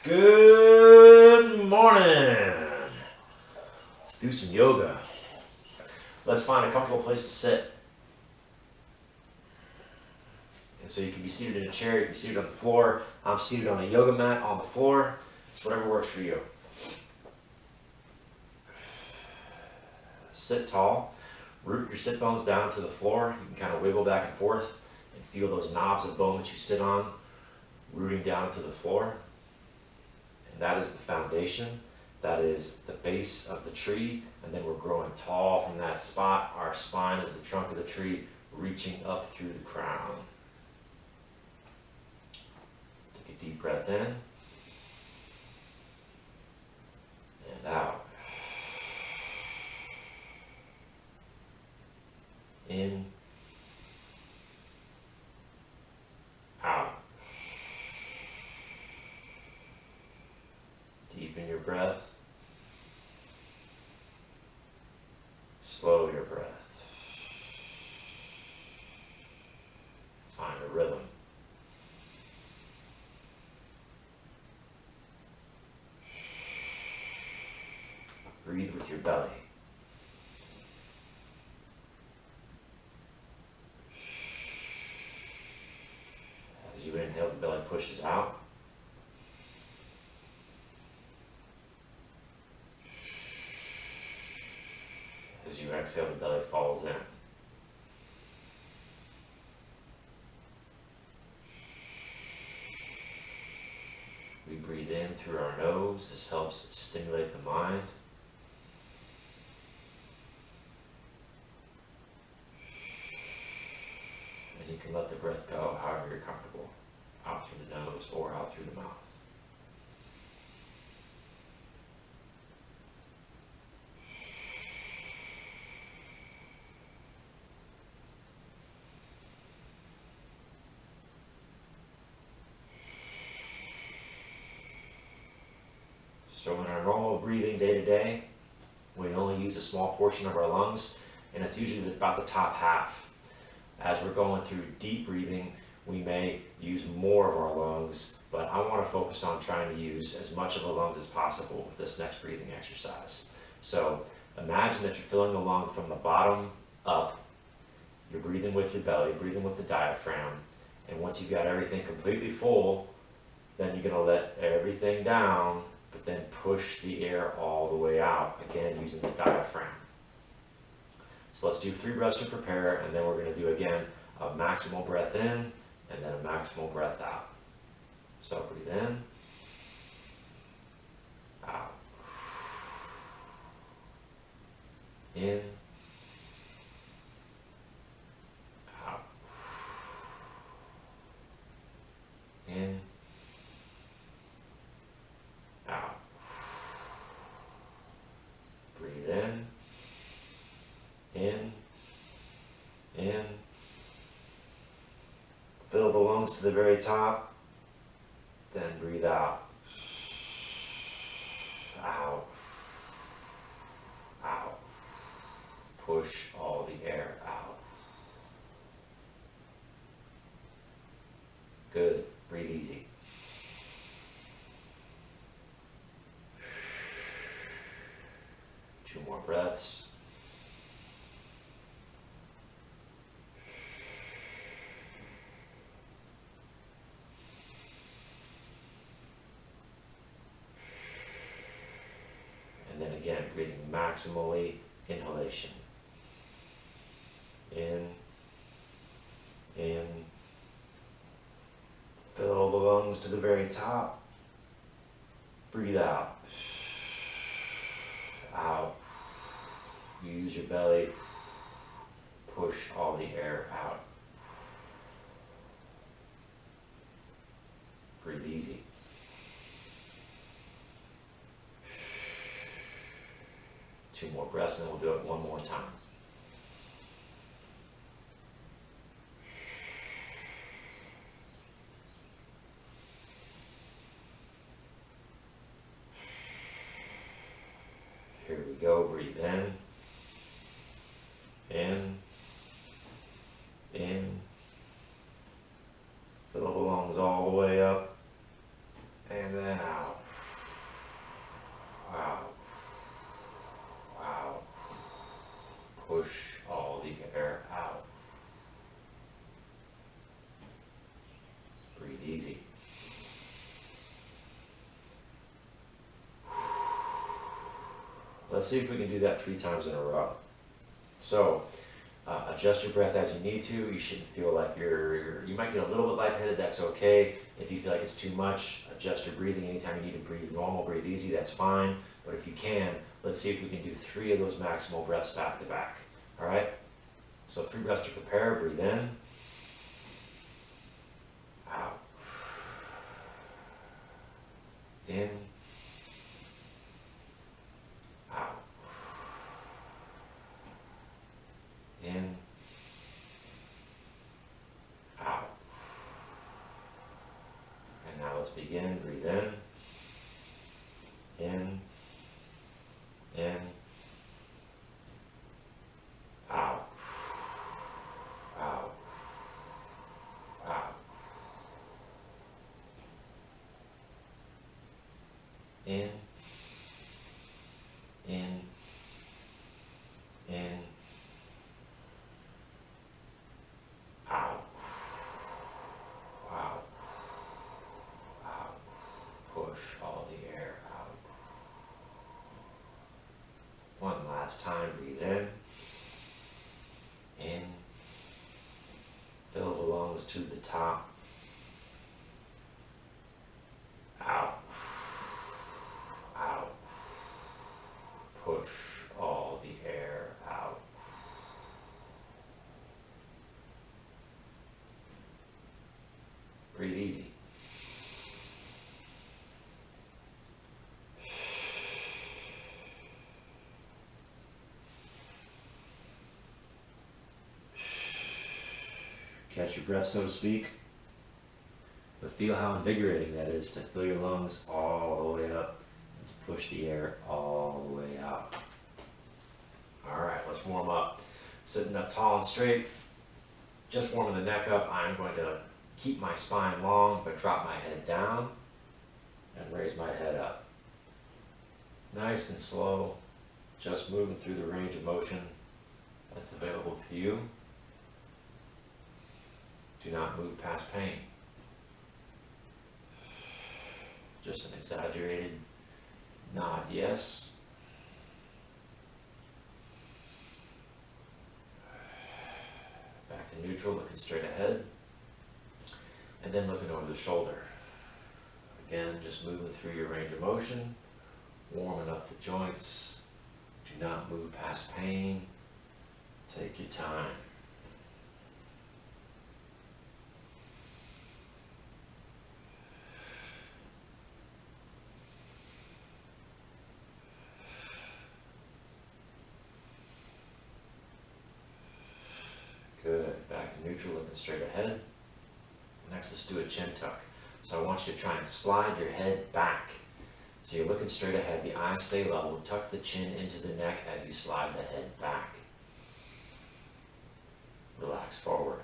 Good morning. Let's do some yoga. Let's find a comfortable place to sit. And so you can be seated in a chair, you can be seated on the floor. I'm seated on a yoga mat on the floor. It's whatever works for you. Sit tall. Root your sit bones down to the floor. You can kind of wiggle back and forth and feel those knobs of bone that you sit on rooting down to the floor. And that is the foundation. That is the base of the tree. And then we're growing tall from that spot. Our spine is the trunk of the tree reaching up through the crown. Take a deep breath in and out. In, out. Deepen your breath. Slow your breath. Find a rhythm. Breathe with your belly. As you inhale, the belly pushes out. As you exhale, the belly falls in. We breathe in through our nose. This helps stimulate the mind. And you can let the breath go however you're comfortable, out through the nose or out through the mouth. So in our normal breathing day to day, we only use a small portion of our lungs, and it's usually about the top half. As we're going through deep breathing, we may use more of our lungs, but I want to focus on trying to use as much of the lungs as possible with this next breathing exercise. So imagine that you're filling the lung from the bottom up. You're breathing with your belly, breathing with the diaphragm, and once you've got everything completely full, then you're going to let everything down, but then push the air all the way out, again using the diaphragm. So let's do 3 breaths to prepare, and then we're going to do again a maximal breath in and then a maximal breath out. So breathe in, out, in, out, in, out. Breathe in, fill the lungs to the very top, then breathe out, out, out. Push all the air out. Good, breathe easy. Two more breaths. And then again, breathing maximally, inhalation. In, fill the lungs to the very top. Breathe out. Out. Use your belly. Push all the air out. Breathe easy. Two more breaths and then we'll do it one more time. Here we go, breathe in, fill the lungs all the way up, and then out. Let's see if we can do that 3 times in a row. So, adjust your breath as you need to. You shouldn't feel like you might get a little bit lightheaded, that's okay. If you feel like it's too much, adjust your breathing. Anytime you need to breathe normal, breathe easy, that's fine. But if you can, let's see if we can do 3 of those maximal breaths back to back. All right? So 3 breaths to prepare. Breathe in. Out. In. Out. In. Out. And now let's begin. Breathe in. In. In. Out. Out. Out. In. In. In. Out. Out. Out. Push all the air out. One last time, breathe in. In. Fill the lungs to the top. Out. Out. Push all the air out. Breathe easy. Catch your breath, so to speak. But feel how invigorating that is to fill your lungs all the way up and to push the air all the way out. All right, let's warm up. Sitting up tall and straight, just warming the neck up. I'm going to keep my spine long, but drop my head down and raise my head up. Nice and slow, just moving through the range of motion that's available to you. Do not move past pain. Just an exaggerated nod, yes. Back to neutral, looking straight ahead. And then looking over the shoulder. Again, just moving through your range of motion, warming up the joints. Do not move past pain. Take your time. Good. Back to neutral, looking straight ahead. Next, let's do a chin tuck. So I want you to try and slide your head back. So you're looking straight ahead, the eyes stay level, tuck the chin into the neck as you slide the head back. Relax forward.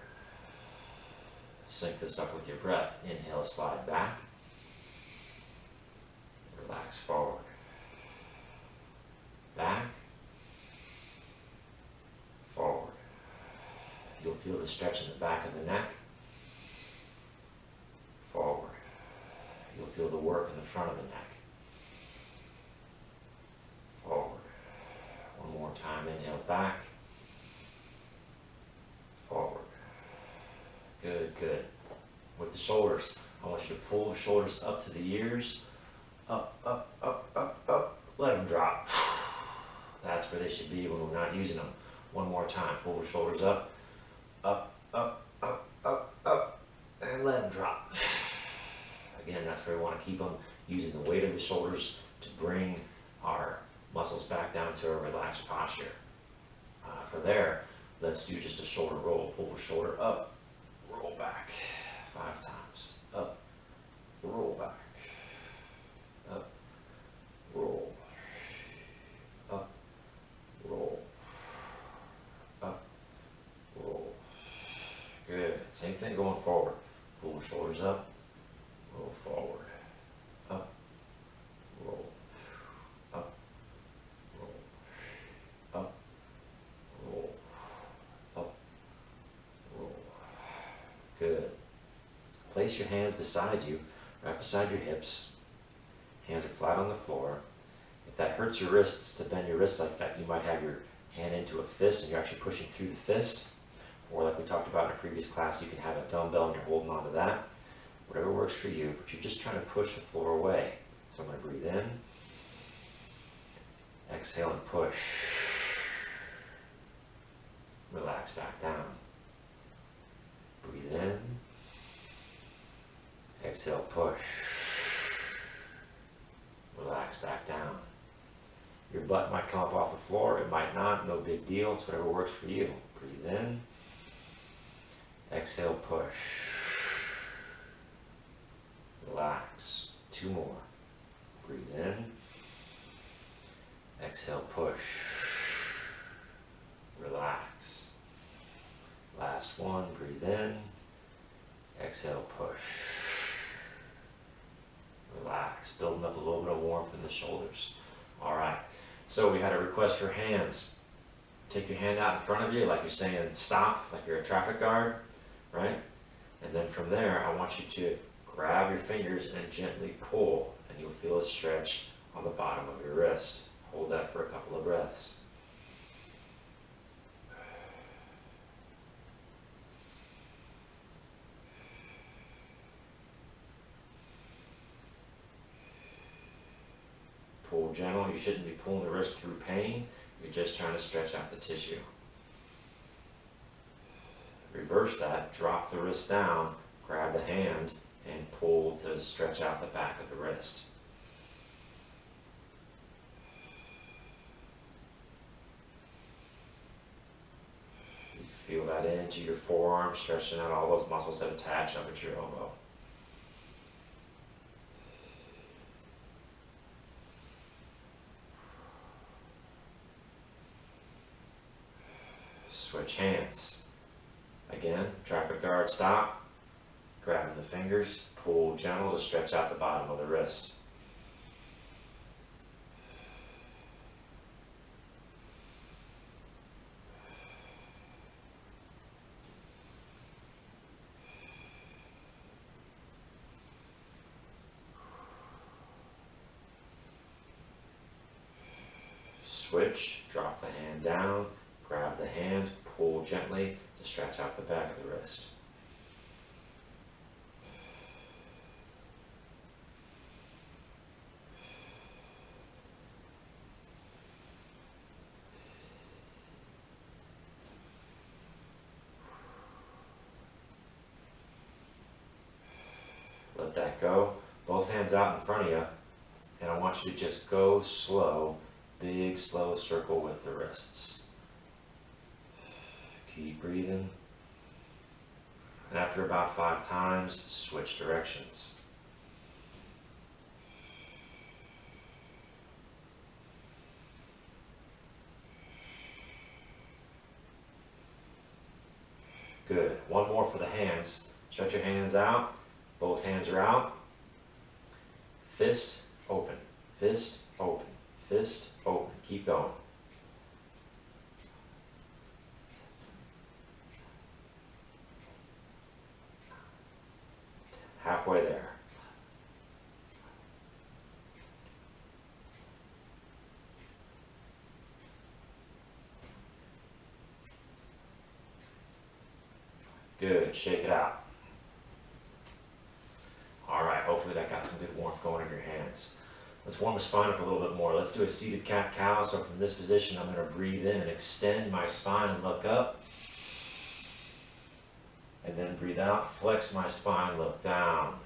Sync this up with your breath. Inhale, slide back. Relax forward. Back. Forward. You'll feel the stretch in the back of the neck. Forward. You'll feel the work in the front of the neck. Forward. One more time. Inhale back. Forward. Good, good. With the shoulders, I want you to pull the shoulders up to the ears. Up, up, up, up, up. Let them drop. That's where they should be when we're not using them. One more time. Pull the shoulders up. Up, up, up, up, up. And let them drop. Again, that's where we want to keep them, using the weight of the shoulders to bring our muscles back down to a relaxed posture. For there, let's do just a shoulder roll. Pull the shoulder up, roll back 5 times. Up, roll back. Up, roll. Up, roll. Up, roll. Good. Same thing going forward. Pull the shoulders up, roll forward. Up, roll. Up, roll. Up, roll. Up, roll. Good. Place your hands beside you, right beside your hips. Hands are flat on the floor. If that hurts your wrists, to bend your wrists like that, you might have your hand into a fist and you're actually pushing through the fist. Or like we talked about in a previous class, you can have a dumbbell and you're holding on to that. Whatever works for you, but you're just trying to push the floor away. So I'm going to breathe in, exhale and push. Relax back down. Breathe in, exhale, push. Relax back down. Your butt might come up off the floor, it might not, no big deal, it's whatever works for you. Breathe in, exhale, push. Relax. 2 more. Breathe in, exhale, push. Relax. Last one, breathe in, exhale, push. Relax, building up a little bit of warmth in the shoulders. All right, so we had a request for hands. Take your hand out in front of you like you're saying stop, like you're a traffic guard, right? And then from there, I want you to grab your fingers and gently pull, and you'll feel a stretch on the bottom of your wrist. Hold that for a couple of breaths. Pull gentle. You shouldn't be pulling the wrist through pain. You're just trying to stretch out the tissue. Reverse that. Drop the wrist down. Grab the hand and pull to stretch out the back of the wrist. You feel that into your forearm, stretching out all those muscles that attach up at your elbow. Switch hands. Again, traffic guard, stop. Grabbing the fingers, pull gentle to stretch out the bottom of the wrist. Switch, drop the hand down, grab the hand, pull gently to stretch out the back of the wrist. Let that go. Both hands out in front of you. And I want you to just go slow, big slow circle with the wrists. Keep breathing. And after about 5 times, switch directions. Good. One more for the hands. Stretch your hands out. Both hands are out. Fist, open. Fist, open. Fist, open. Keep going. Halfway there. Good. Shake it out. All right. Hopefully that got some good warmth going in your hands. Let's warm the spine up a little bit more. Let's do a seated cat-cow. So from this position, I'm going to breathe in and extend my spine and look up. And then breathe out, flex my spine, look down.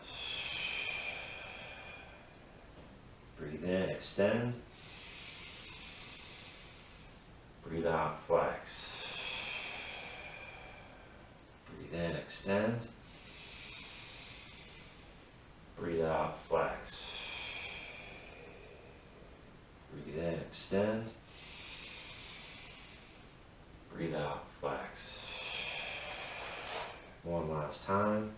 Breathe in, extend. Breathe out, flex. Breathe in, extend. Breathe out, flex. Breathe in, extend. Breathe out, flex. One last time.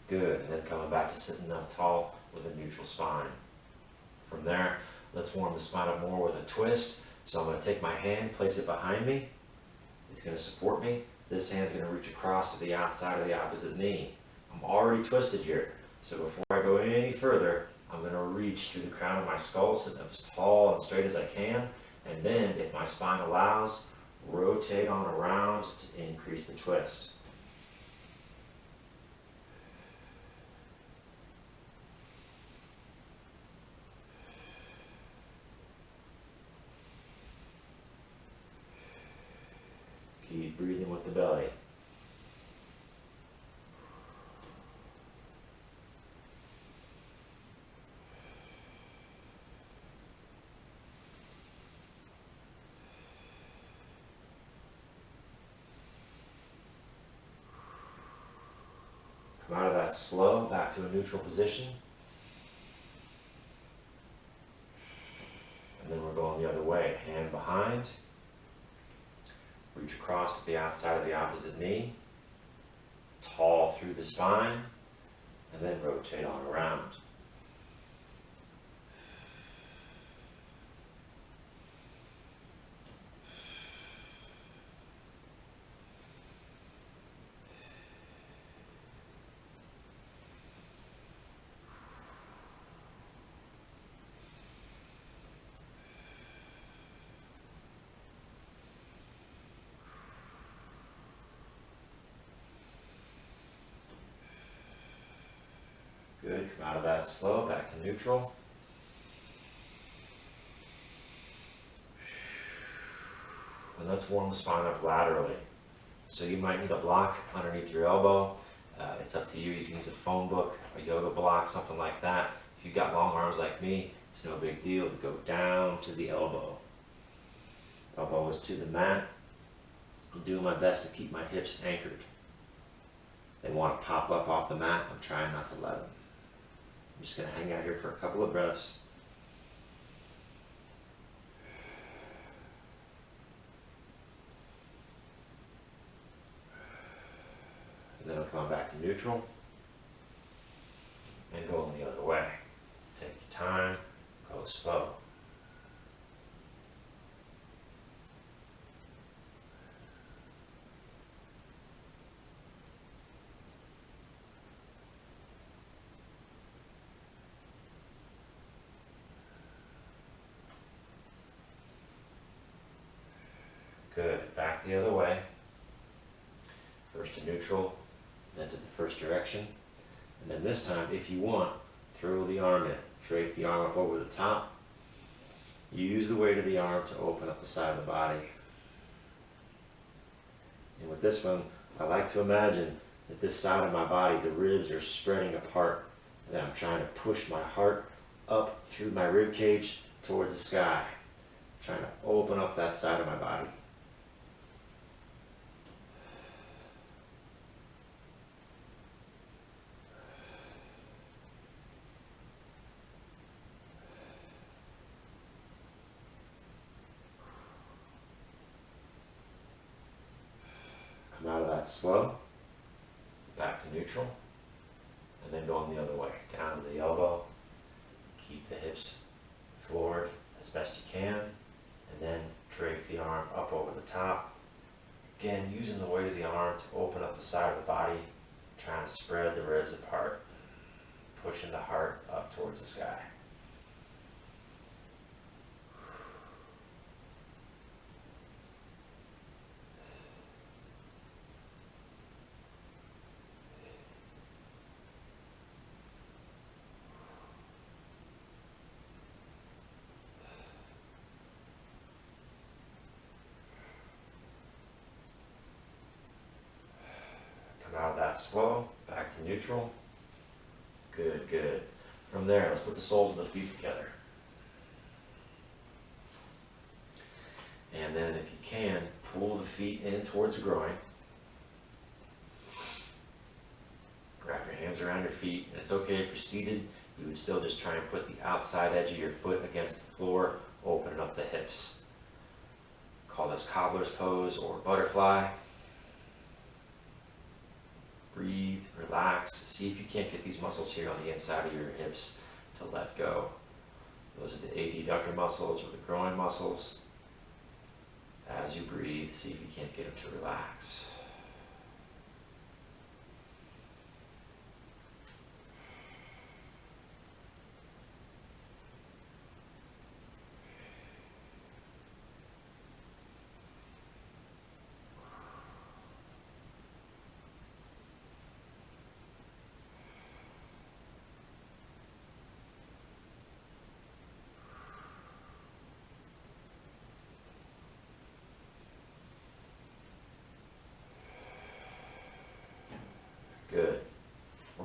Good, and then coming back to sitting up tall with a neutral spine. From there, let's warm the spine up more with a twist. So I'm going to take my hand, place it behind me. It's going to support me. This hand's going to reach across to the outside of the opposite knee. I'm already twisted here. So before I go any further, I'm going to reach through the crown of my skull, sit up as tall and straight as I can, and then, if my spine allows, rotate on around to increase the twist. Keep breathing with the belly. Come out of that slow, back to a neutral position. And then we're going the other way. Hand behind. Reach across to the outside of the opposite knee. Tall through the spine. And then rotate on around. Good, come out of that slow, back to neutral. And let's warm the spine up laterally. So you might need a block underneath your elbow. It's up to you. You can use a phone book, a yoga block, something like that. If you've got long arms like me, it's no big deal to go down to the elbow. Elbow is to the mat. I'm doing my best to keep my hips anchored. They want to pop up off the mat. I'm trying not to let them. I'm just going to hang out here for a couple of breaths. And then I'll come back to neutral and go the other way. Take your time, go slow. Good, back the other way. First to neutral, then to the first direction. And then this time, if you want, throw the arm in. Drape the arm up over the top. Use the weight of the arm to open up the side of the body. And with this one, I like to imagine that this side of my body, the ribs are spreading apart. And then I'm trying to push my heart up through my rib cage towards the sky. Trying to open up that side of my body. Come out of that slow, back to neutral, and then going the other way, down to the elbow. Keep the hips floored as best you can, and then drape the arm up over the top. Again, using the weight of the arm to open up the side of the body, trying to spread the ribs apart, pushing the heart up towards the sky. Out of that slow, back to neutral. Good, good. From there, let's put the soles of the feet together. And then if you can, pull the feet in towards the groin. Wrap your hands around your feet. And it's okay if you're seated, you would still just try and put the outside edge of your foot against the floor, opening up the hips. Call this cobbler's pose or butterfly. Breathe, relax, see if you can't get these muscles here on the inside of your hips to let go. Those are the adductor muscles or the groin muscles. As you breathe, see if you can't get them to relax.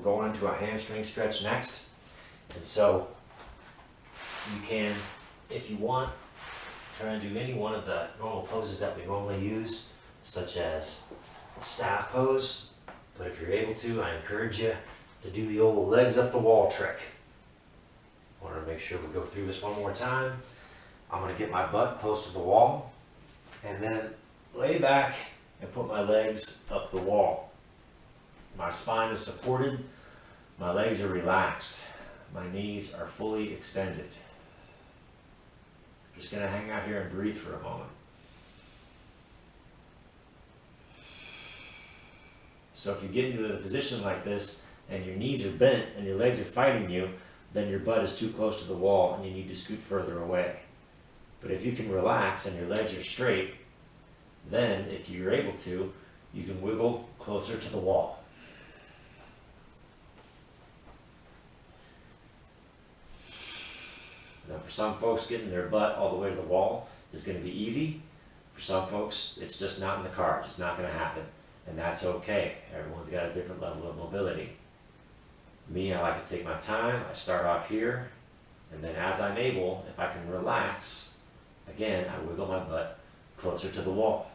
We're going into a hamstring stretch next. And so you can, if you want, try and do any one of the normal poses that we normally use, such as staff pose. But if you're able to, I encourage you to do the old legs up the wall trick. I want to make sure we go through this one more time. I'm going to get my butt close to the wall and then lay back and put my legs up the wall. My spine is supported, my legs are relaxed, my knees are fully extended. Just going to hang out here and breathe for a moment. So if you get into a position like this and your knees are bent and your legs are fighting you, then your butt is too close to the wall and you need to scoot further away. But if you can relax and your legs are straight, then if you're able to, you can wiggle closer to the wall. Now for some folks, getting their butt all the way to the wall is going to be easy. For some folks, it's just not in the cards. It's not going to happen. And that's okay. Everyone's got a different level of mobility. Me, I like to take my time. I start off here, and then as I'm able, if I can relax, again, I wiggle my butt closer to the wall.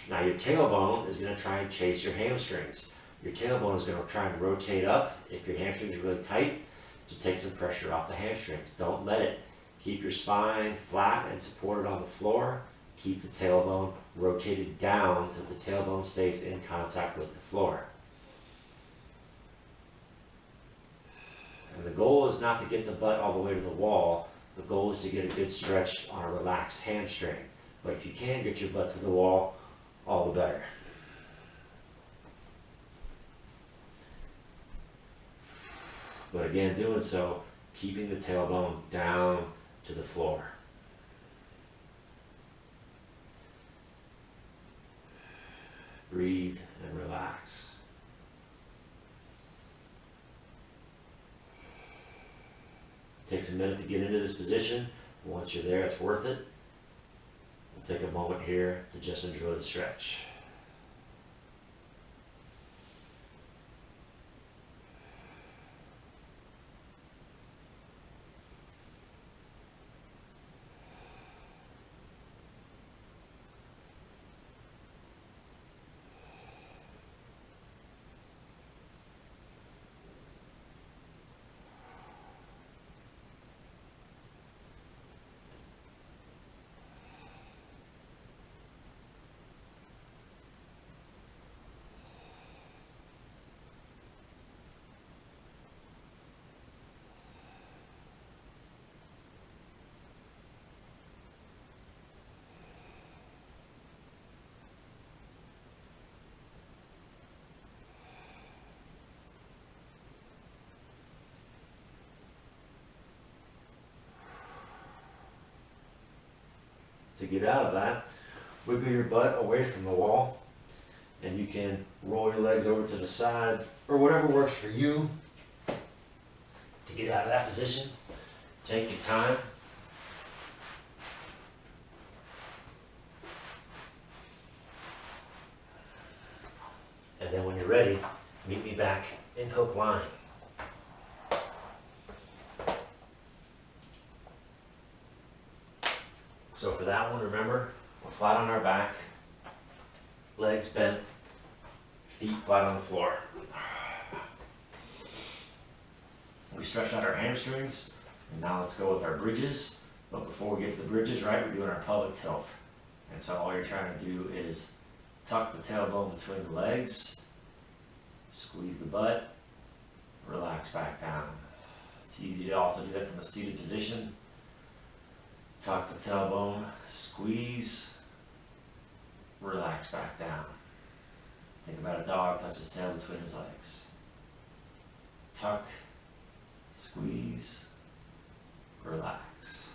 Now your tailbone is going to try and chase your hamstrings. Your tailbone is going to try and rotate up if your hamstrings are really tight to take some pressure off the hamstrings. Don't let it. Keep your spine flat and supported on the floor. Keep the tailbone rotated down so the tailbone stays in contact with the floor. And the goal is not to get the butt all the way to the wall. The goal is to get a good stretch on a relaxed hamstring. But if you can get your butt to the wall, all the better. But again, doing so, keeping the tailbone down to the floor. Breathe and relax. It takes a minute to get into this position. Once you're there, it's worth it. We'll take a moment here to just enjoy the stretch. To get out of that, wiggle your butt away from the wall, and you can roll your legs over to the side or whatever works for you to get out of that position. Take your time. And then when you're ready, meet me back in hook line. So for that one, remember, we're flat on our back, legs bent, feet flat on the floor. We stretch out our hamstrings, and now let's go with our bridges. But before we get to the bridges, right, we're doing our pelvic tilt. And so all you're trying to do is tuck the tailbone between the legs, squeeze the butt, relax back down. It's easy to also do that from a seated position. Tuck the tailbone, squeeze, relax back down. Think about a dog tucks his tail between his legs. Tuck, squeeze, relax.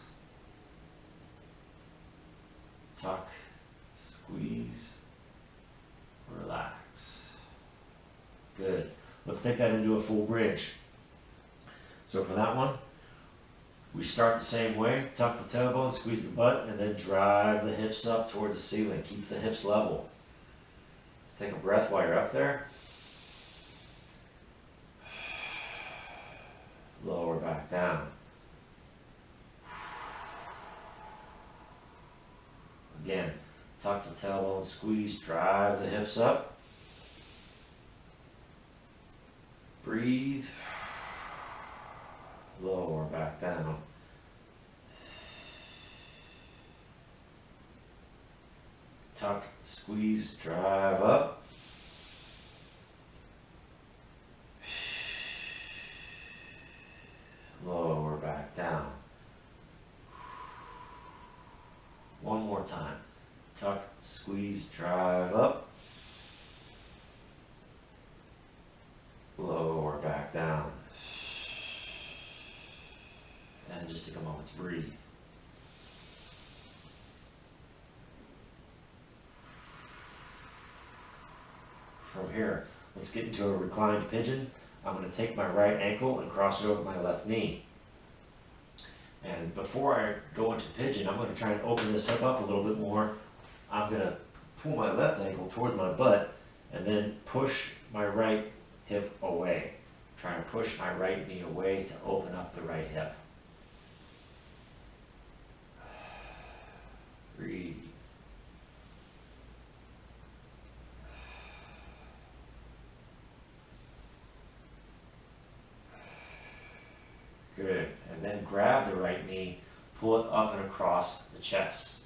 Tuck, squeeze, relax. Good. Let's take that into a full bridge. So for that one, we start the same way, tuck the tailbone, squeeze the butt, and then drive the hips up towards the ceiling. Keep the hips level. Take a breath while you're up there. Lower back down. Again, tuck the tailbone, squeeze, drive the hips up. Breathe. Lower back down. Tuck, squeeze, drive up. Lower back down. One more time. Tuck, squeeze, drive up. Lower back down. And just take a moment to breathe. From here, let's get into a reclined pigeon. I'm going to take my right ankle and cross it over my left knee. And before I go into pigeon, I'm going to try and open this hip up a little bit more. I'm going to pull my left ankle towards my butt and then push my right hip away. Try and push my right knee away to open up the right hip. Breathe. Good. And then grab the right knee, pull it up and across the chest.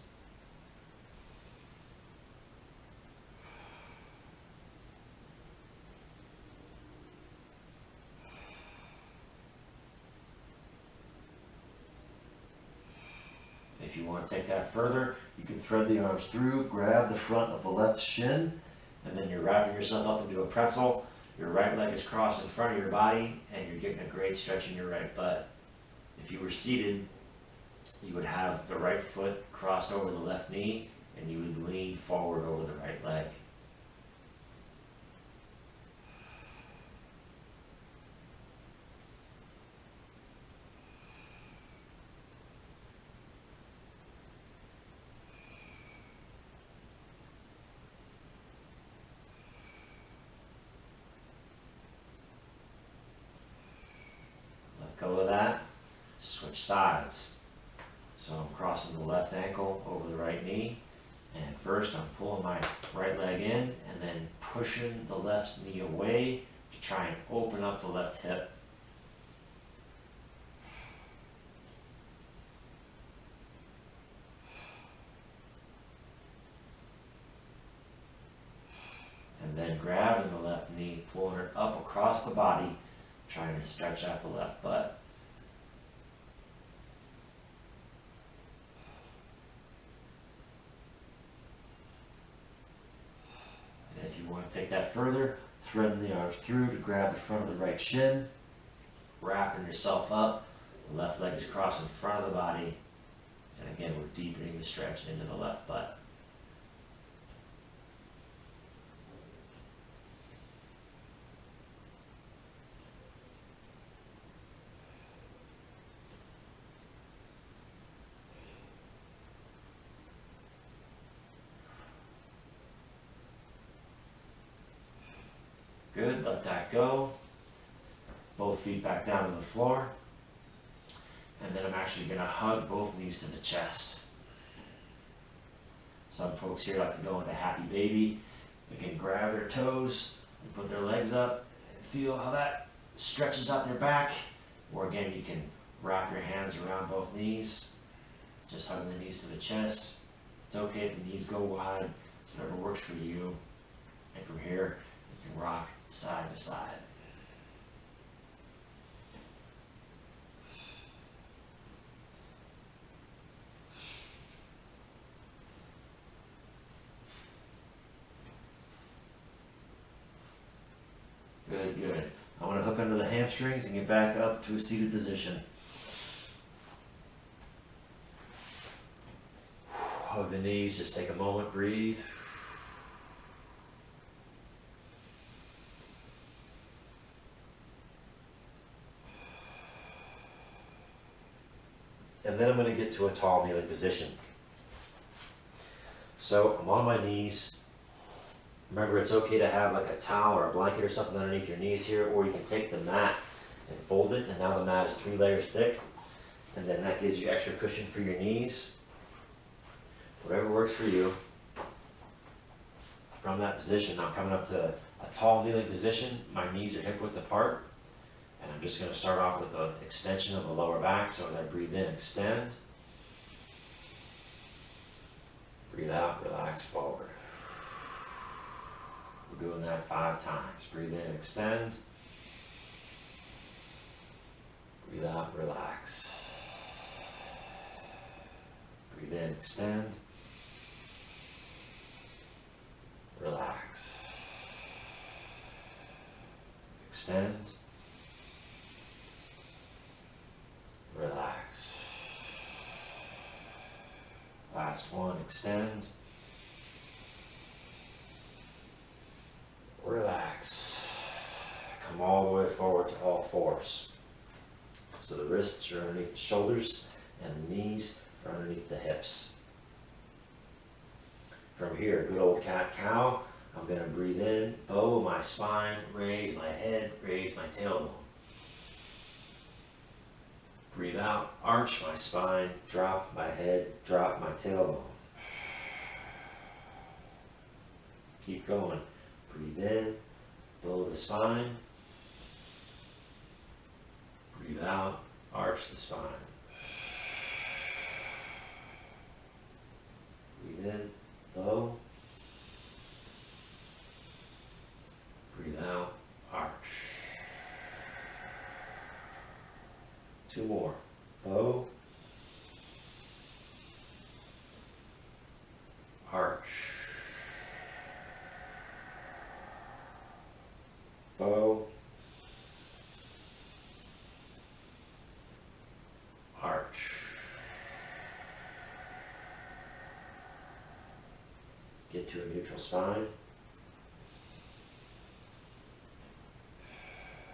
If you want to take that further, you can thread the arms through, grab the front of the left shin, and then you're wrapping yourself up into a pretzel. Your right leg is crossed in front of your body, and you're getting a great stretch in your right butt. If you were seated, you would have the right foot crossed over the left knee, and you would lean forward over the right leg. Go with that, switch sides. So I'm crossing the left ankle over the right knee, and first I'm pulling my right leg in and then pushing the left knee away to try and open up the left hip. And then grabbing the left knee, pulling it up across the body, trying to stretch out the left butt. And if you want to take that further, threading the arms through to grab the front of the right shin, wrapping yourself up. The left leg is crossed in front of the body. And again, we're deepening the stretch into the left butt. Good, let that go. Both feet back down to the floor. And then I'm actually going to hug both knees to the chest. Some folks here like to go into happy baby. They can grab their toes and put their legs up and feel how that stretches out their back. Or again, you can wrap your hands around both knees. Just hugging the knees to the chest. It's okay if the knees go wide. It's whatever works for you. And from here, you can rock side to side. Good, good. I want to hook under the hamstrings and get back up to a seated position. Hug the knees, just take a moment, breathe. And then I'm going to get to a tall kneeling position. So I'm on my knees, Remember, it's okay to have like a towel or a blanket or something underneath your knees here, or you can take the mat and fold it, and now the mat is 3 layers thick, and then that gives you extra cushion for your knees. Whatever works for you. From that position, I'm coming up to a tall kneeling position. My knees are hip width apart, and I'm just going to start off with an extension of the lower back. So as I breathe in, extend. Breathe out, relax forward. We're doing that 5 times. Breathe in, extend. Breathe out, relax. Breathe in, extend. Relax. Extend. Relax. Last one, extend. Relax. Come all the way forward to all fours. So the wrists are underneath the shoulders and the knees are underneath the hips. From here, good old cat-cow. I'm going to breathe in, bow my spine, raise my head, raise my tailbone. Breathe out, arch my spine, drop my head, drop my tailbone. Keep going. Breathe in, bow the spine. Breathe out, arch the spine. Breathe in, bow. Breathe out, arch. 2 more. Bow. Arch. Bow. Arch. Get to a neutral spine.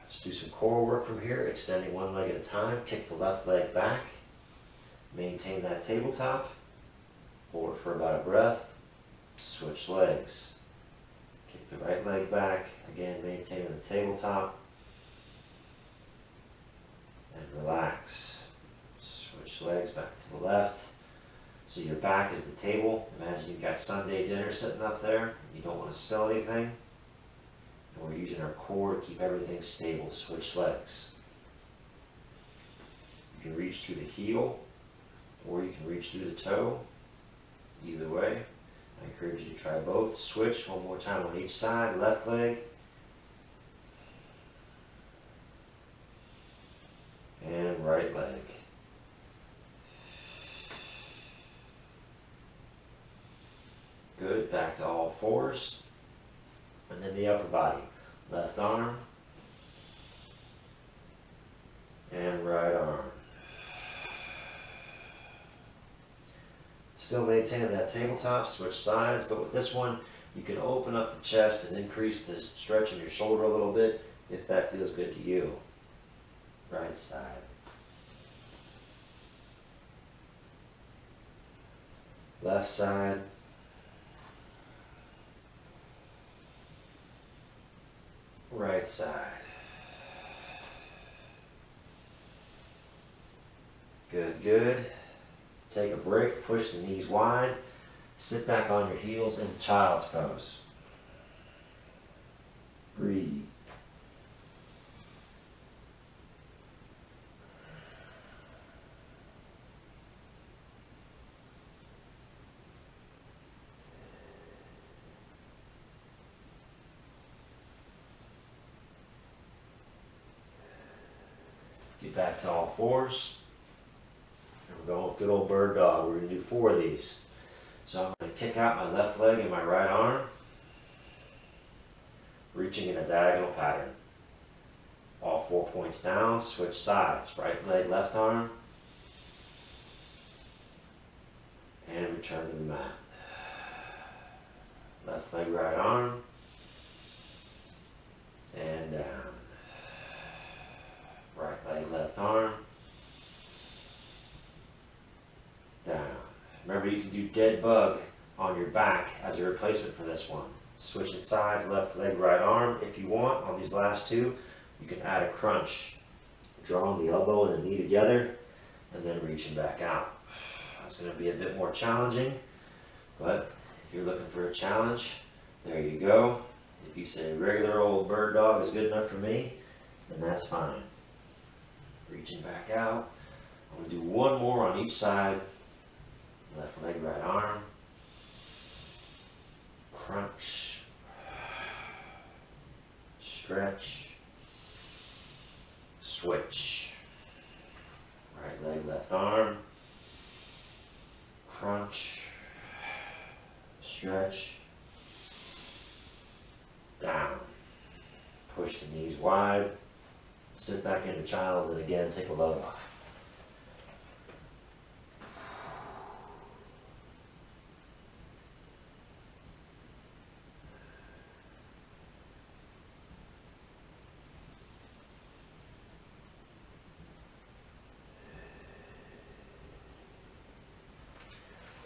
Let's do some core work from here, extending one leg at a time. Kick the left leg back. Maintain that tabletop. Hold it for about a breath. Switch legs. Kick the right leg back. Again, maintaining the tabletop. And relax. Switch legs back to the left. So your back is the table. Imagine you've got Sunday dinner sitting up there. You don't want to spill anything. And we're using our core to keep everything stable. Switch legs. You can reach through the heel, or you can reach through the toe. Either way, I encourage you to try both. Switch one more time on each side. Left leg. And right leg. Good. Back to all fours. And then the upper body. Left arm. And right arm. Still maintaining that tabletop, switch sides, but with this one, you can open up the chest and increase the stretch in your shoulder a little bit if that feels good to you. Right side. Left side. Right side. Good, good. Take a break, push the knees wide, sit back on your heels into child's pose. Breathe. Get back to all fours. We're going with good old bird dog. We're going to do 4 of these. So I'm going to kick out my left leg and my right arm, reaching in a diagonal pattern. All 4 points down, switch sides. Right leg, left arm, and return to the mat. Left leg, right arm, and down. Right leg, left arm, down. Remember, you can do dead bug on your back as a replacement for this one. Switching sides, left leg, right arm. If you want, on these last two, you can add a crunch. Drawing the elbow and the knee together, and then reaching back out. That's going to be a bit more challenging, but if you're looking for a challenge, there you go. If you say regular old bird dog is good enough for me, then that's fine. Reaching back out. I'm going to do one more on each side. Left leg, right arm. Crunch. Stretch. Switch. Right leg, left arm. Crunch. Stretch. Down. Push the knees wide. Sit back into child's and again take a load off.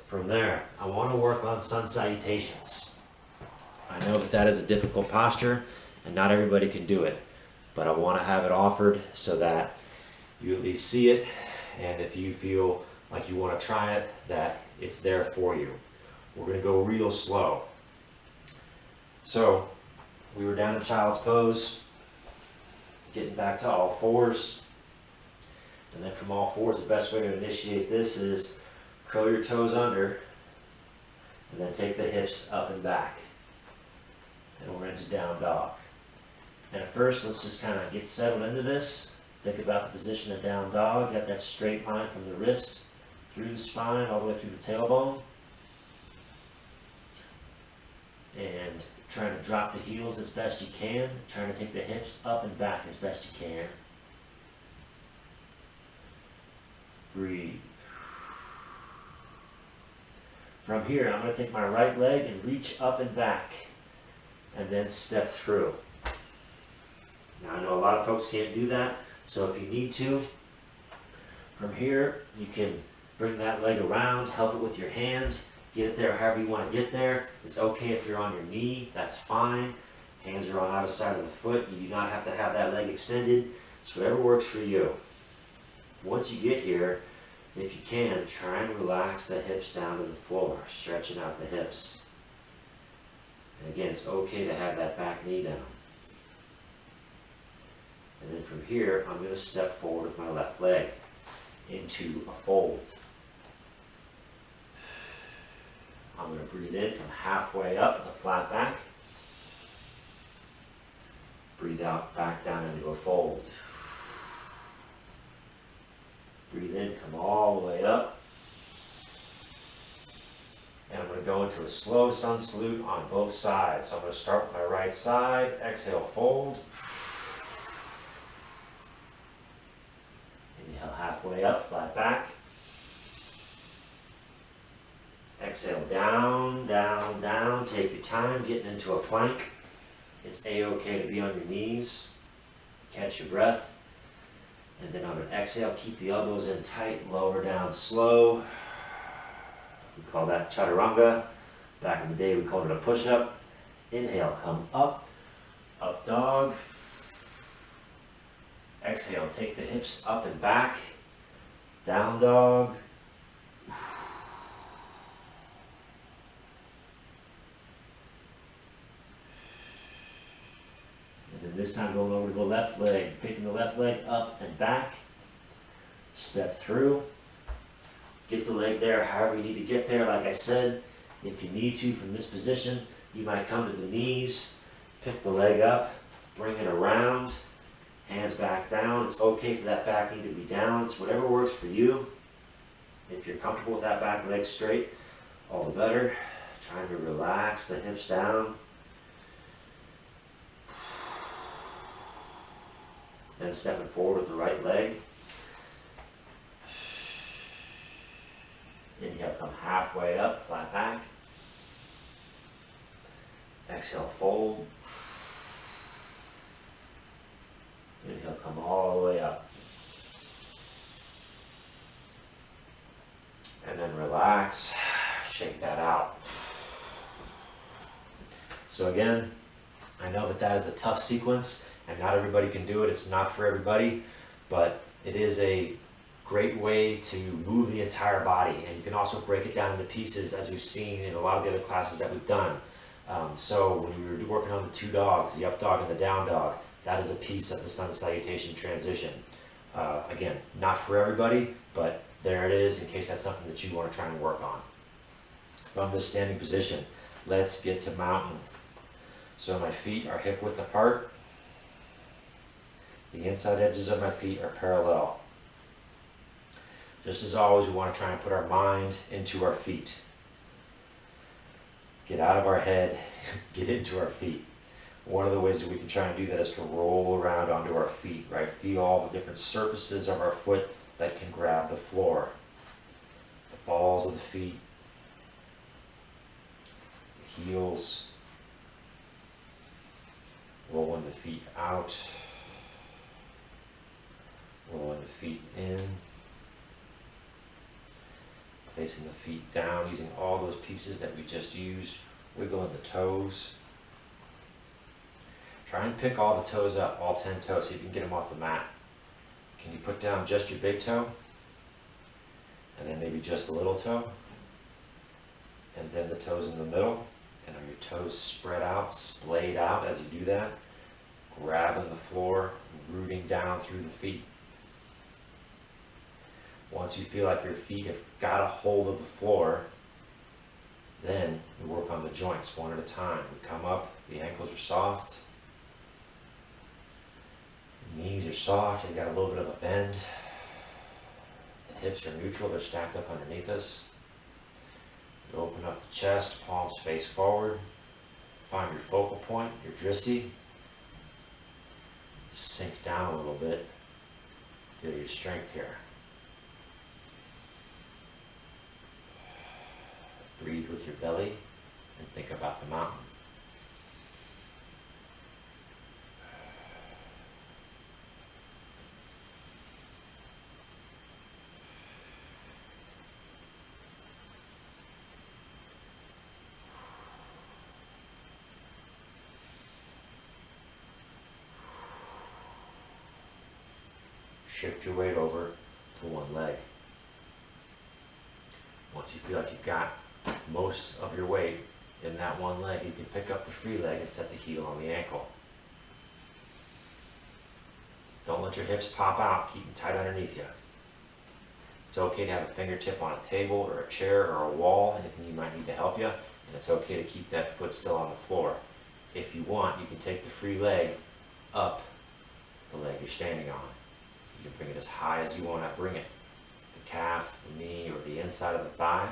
From there, I want to work on sun salutations. I know that is a difficult posture and not everybody can do it, but I want to have it offered so that you at least see it, and if you feel like you want to try it, that it's there for you. We're going to go real slow. So, we were down in child's pose, getting back to all fours, and then from all fours, the best way to initiate this is curl your toes under, and then take the hips up and back. And we're into down dog. And at first, let's just kind of get settled into this. Think about the position of down dog. Got that straight line from the wrist, through the spine, all the way through the tailbone. And trying to drop the heels as best you can. Trying to take the hips up and back as best you can. Breathe. From here, I'm going to take my right leg and reach up and back, and then step through. Now, I know a lot of folks can't do that, so if you need to, from here, you can bring that leg around, help it with your hand, get it there however you want to get there. It's okay if you're on your knee, that's fine. Hands are on either side of the foot. You do not have to have that leg extended. It's whatever works for you. Once you get here, if you can, try and relax the hips down to the floor, stretching out the hips. And again, it's okay to have that back knee down. And then from here, I'm going to step forward with my left leg into a fold. I'm going to breathe in, come halfway up with a flat back. Breathe out, back down into a fold. Breathe in, come all the way up. And I'm going to go into a slow sun salute on both sides. So I'm going to start with my right side. Exhale, fold. Inhale, halfway up, flat back. Exhale, down, down, down. Take your time getting into a plank. It's a-okay to be on your knees. Catch your breath. And then on an exhale, keep the elbows in tight, lower down slow. We call that chaturanga. Back in the day, we called it a push-up. Inhale, come up, up dog. Exhale, take the hips up and back, down dog. And then this time going over to the left leg, picking the left leg up and back, step through, get the leg there however you need to get there. Like I said, if you need to from this position, you might come to the knees, pick the leg up, bring it around, hands back down. It's okay for that back knee to be down. It's whatever works for you. If you're comfortable with that back leg straight, all the better. Trying to relax the hips down. Then stepping forward with the right leg. Inhale, come halfway up, flat back. Exhale, fold. Inhale, come all the way up. And then relax, shake that out. So again, I know that that is a tough sequence and not everybody can do it. It's not for everybody, but it is a great way to move the entire body. And you can also break it down into pieces, as we've seen in a lot of the other classes that we've done. So when we were working on the two dogs, the up dog and the down dog, that is a piece of the sun salutation transition. Again, not for everybody, but there it is in case that's something that you want to try and work on. From this standing position, let's get to mountain. So my feet are hip width apart. The inside edges of my feet are parallel. Just as always, we want to try and put our mind into our feet. Get out of our head, get into our feet. One of the ways that we can try and do that is to roll around onto our feet, right? Feel all the different surfaces of our foot that can grab the floor. The balls of the feet, the heels, rolling the feet out, rolling the feet in, placing the feet down, using all those pieces that we just used, wiggling the toes. Try and pick all the toes up, all 10 toes, so you can get them off the mat. Can you put down just your big toe? And then maybe just a little toe? And then the toes in the middle? And are your toes spread out, splayed out as you do that? Grabbing the floor, rooting down through the feet. Once you feel like your feet have got a hold of the floor, then we work on the joints one at a time. We come up, the ankles are soft. Knees are soft, they've got a little bit of a bend. The hips are neutral, they're stacked up underneath us. You open up the chest, palms face forward. Find your focal point, your drishti. Sink down a little bit. Feel your strength here. Breathe with your belly and think about the mountain. Shift your weight over to one leg. Once you feel like you've got most of your weight in that one leg, you can pick up the free leg and set the heel on the ankle. Don't let your hips pop out, keep them tight underneath you. It's okay to have a fingertip on a table or a chair or a wall, anything you might need to help you, and it's okay to keep that foot still on the floor. If you want, you can take the free leg up the leg you're standing on. You can bring it as high as you want to bring it. The calf, the knee, or the inside of the thigh.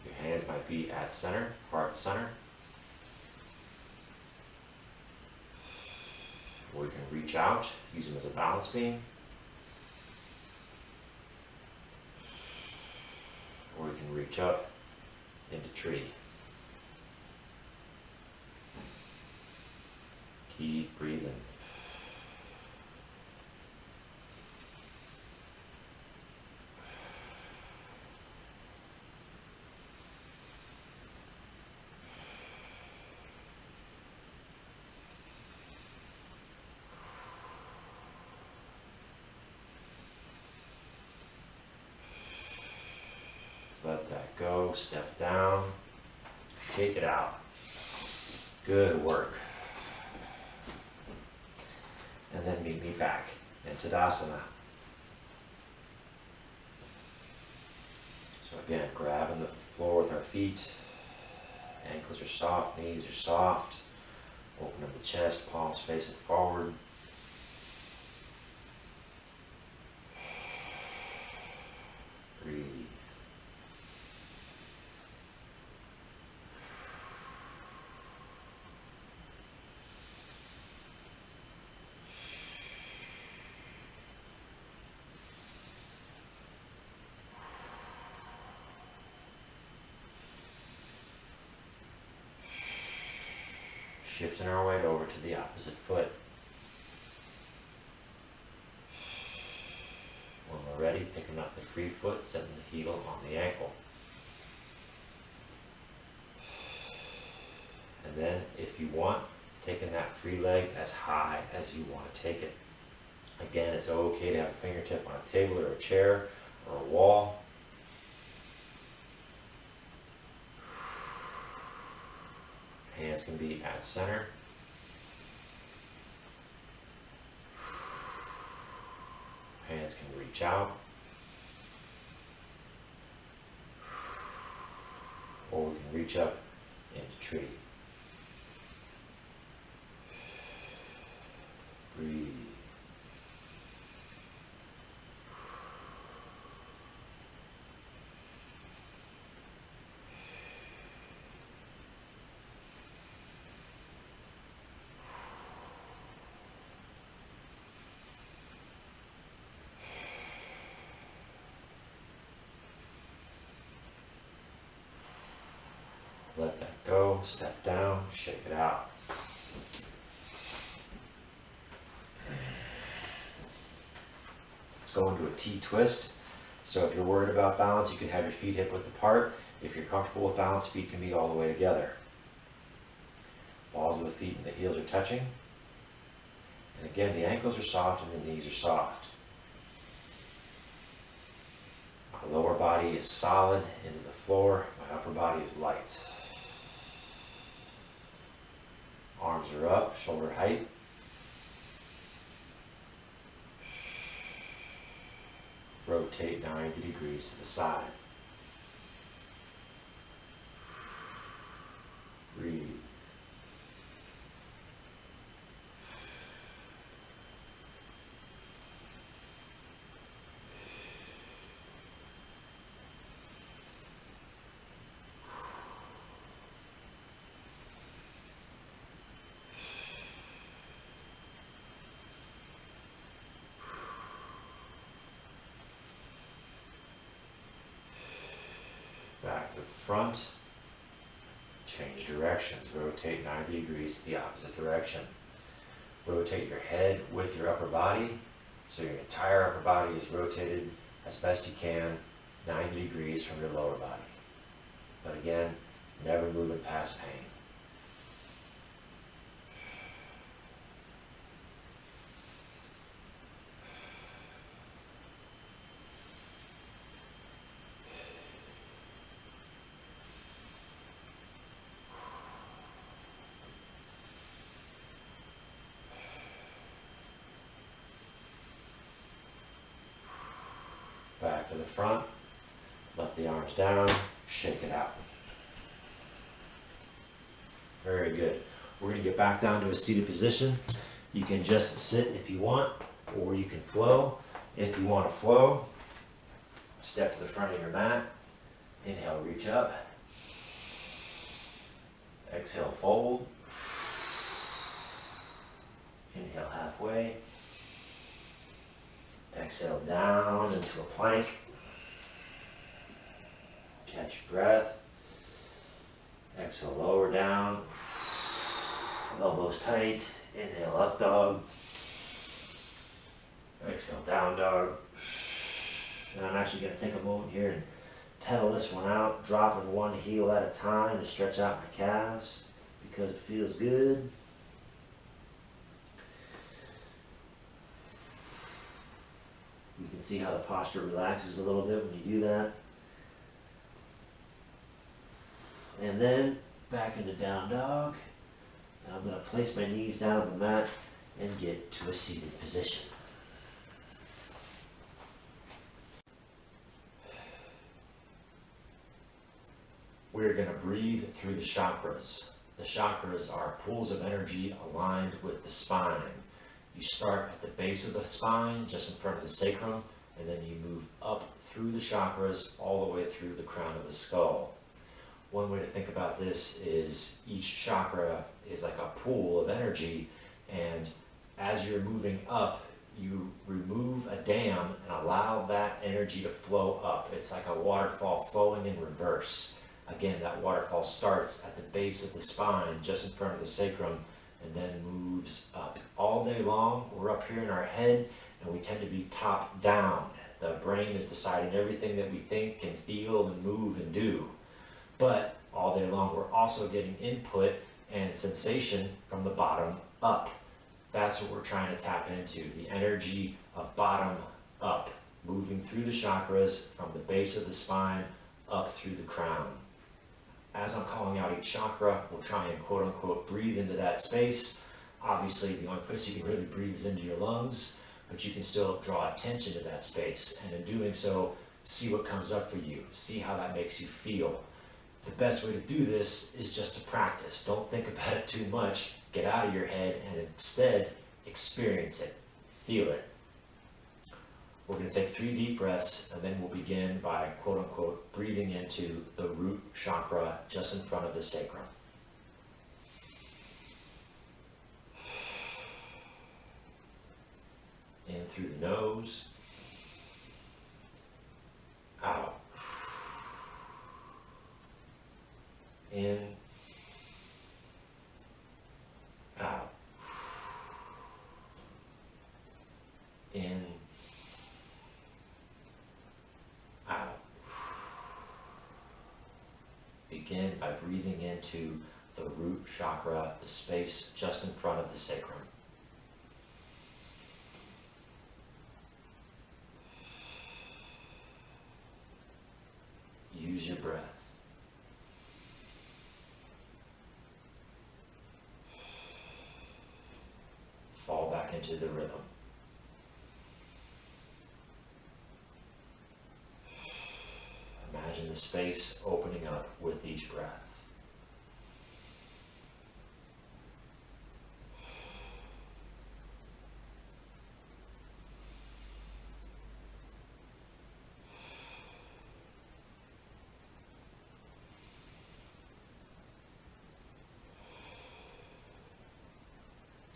Your hands might be at center, heart center. Or you can reach out, use them as a balance beam. Or you can reach up into tree. Keep breathing. Let that go, step down, shake it out. Good work. And then meet me back in Tadasana. So again, grabbing the floor with our feet. Ankles are soft, knees are soft. Open up the chest, palms facing forward. Breathe. Shifting our weight over to the opposite foot. When we're ready, picking up the free foot, setting the heel on the ankle. And then if you want, taking that free leg as high as you want to take it. Again, it's okay to have a fingertip on a table or a chair or a wall. Hands can be at center. Hands can reach out. Or we can reach up into tree. Breathe. Let that go, step down, shake it out. Let's go into a T-twist. So if you're worried about balance, you can have your feet hip width apart. If you're comfortable with balance, feet can be all the way together. Balls of the feet and the heels are touching. And again, the ankles are soft and the knees are soft. My lower body is solid into the floor. My upper body is light. Arms are up, shoulder height. Rotate 90 degrees to the side. Breathe. Back to the front, change directions, rotate 90 degrees to the opposite direction. Rotate your head with your upper body, so your entire upper body is rotated as best you can, 90 degrees from your lower body. But again, never moving past pain. Back to the front, let the arms down, shake it out. Very good. We're going to get back down to a seated position. You can just sit if you want, or you can flow. If you want to flow, step to the front of your mat. Inhale, reach up. Exhale, fold. Inhale, halfway. Exhale down into a plank. Catch your breath. Exhale, lower down. Elbows tight. Inhale, up dog. Exhale, down dog. And I'm actually going to take a moment here and pedal this one out, dropping one heel at a time to stretch out my calves because it feels good. You can see how the posture relaxes a little bit when you do that. And then back into down dog. And I'm going to place my knees down on the mat and get to a seated position. We're going to breathe through the chakras. The chakras are pools of energy aligned with the spine. You start at the base of the spine, just in front of the sacrum, and then you move up through the chakras all the way through the crown of the skull. One way to think about this is each chakra is like a pool of energy, and as you're moving up, you remove a dam and allow that energy to flow up. It's like a waterfall flowing in reverse. Again, that waterfall starts at the base of the spine, just in front of the sacrum, and then moves up. All day long, we're up here in our head, and we tend to be top down. The brain is deciding everything that we think and feel and move and do. But all day long, we're also getting input and sensation from the bottom up. That's what we're trying to tap into, the energy of bottom up, moving through the chakras from the base of the spine up through the crown. As I'm calling out each chakra, we'll try and quote unquote breathe into that space. Obviously, the only place you can really breathe is into your lungs, but you can still draw attention to that space. And in doing so, see what comes up for you. See how that makes you feel. The best way to do this is just to practice. Don't think about it too much. Get out of your head and instead experience it. Feel it. We're going to take 3 deep breaths, and then we'll begin by quote unquote breathing into the root chakra just in front of the sacrum. In through the nose, out, in, out, in, out. Begin by breathing into the root chakra, the space just in front of the sacrum. Use your breath. Fall back into the rhythm. Imagine the space opening up with each breath.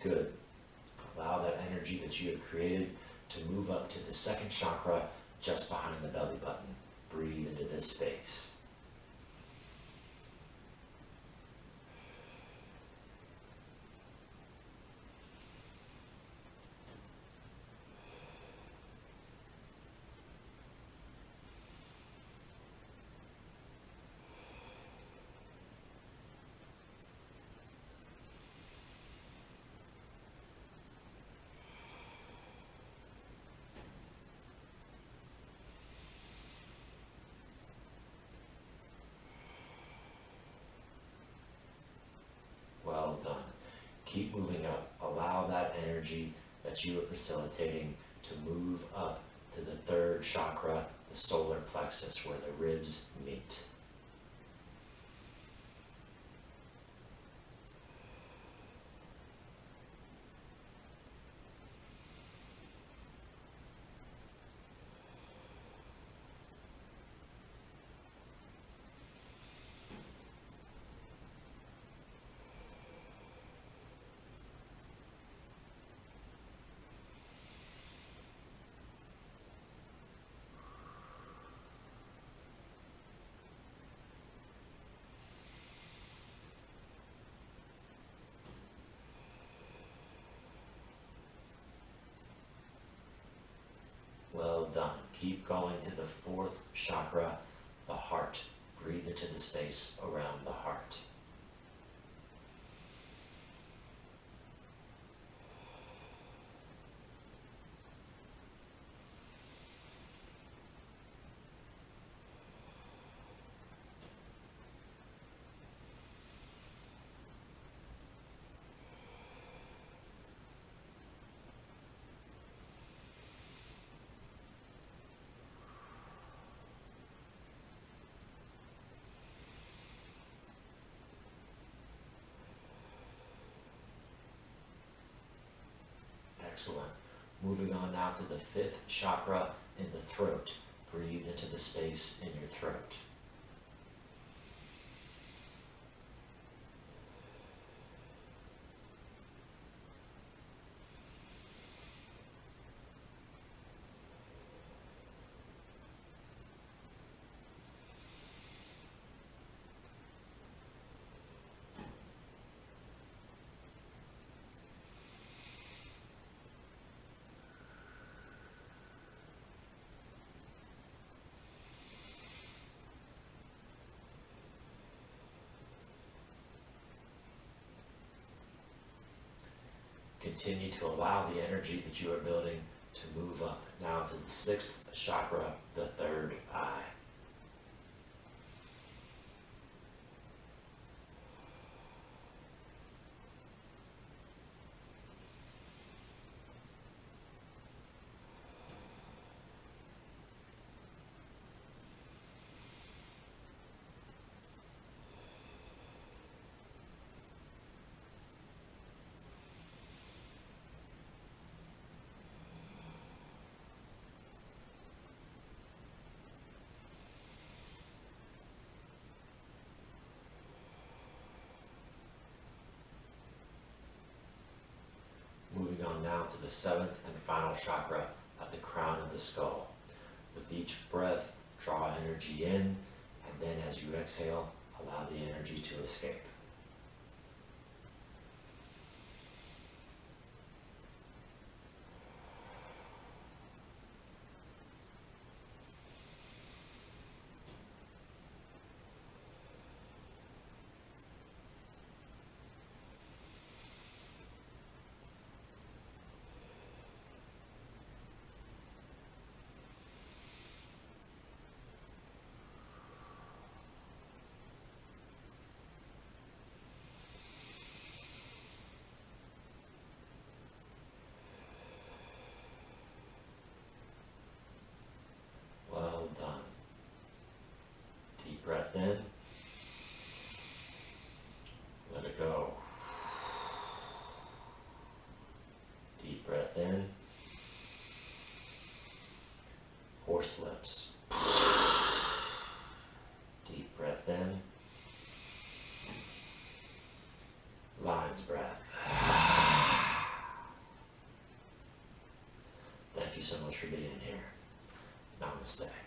Good. Allow that energy that you have created to move up to the second chakra just behind the belly button. Breathe into this space. Well done. Keep moving up. Allow that energy that you are facilitating to move up to the third chakra, the solar plexus, where the ribs meet. Well done. Keep going to the fourth chakra, the heart. Breathe into the space around the heart. Excellent. Moving on now to the fifth chakra in the throat. Breathe into the space in your throat. continue to allow the energy that you are building to move up now to the 6th chakra, the 3rd eye. Moving on now to the 7th and final chakra at the crown of the skull. With each breath, draw energy in, and then as you exhale, allow the energy to escape. Well done. Deep breath in. Let it go. Deep breath in. Horse lips. Deep breath in. Lion's breath. Thank you so much for being here. Namaste.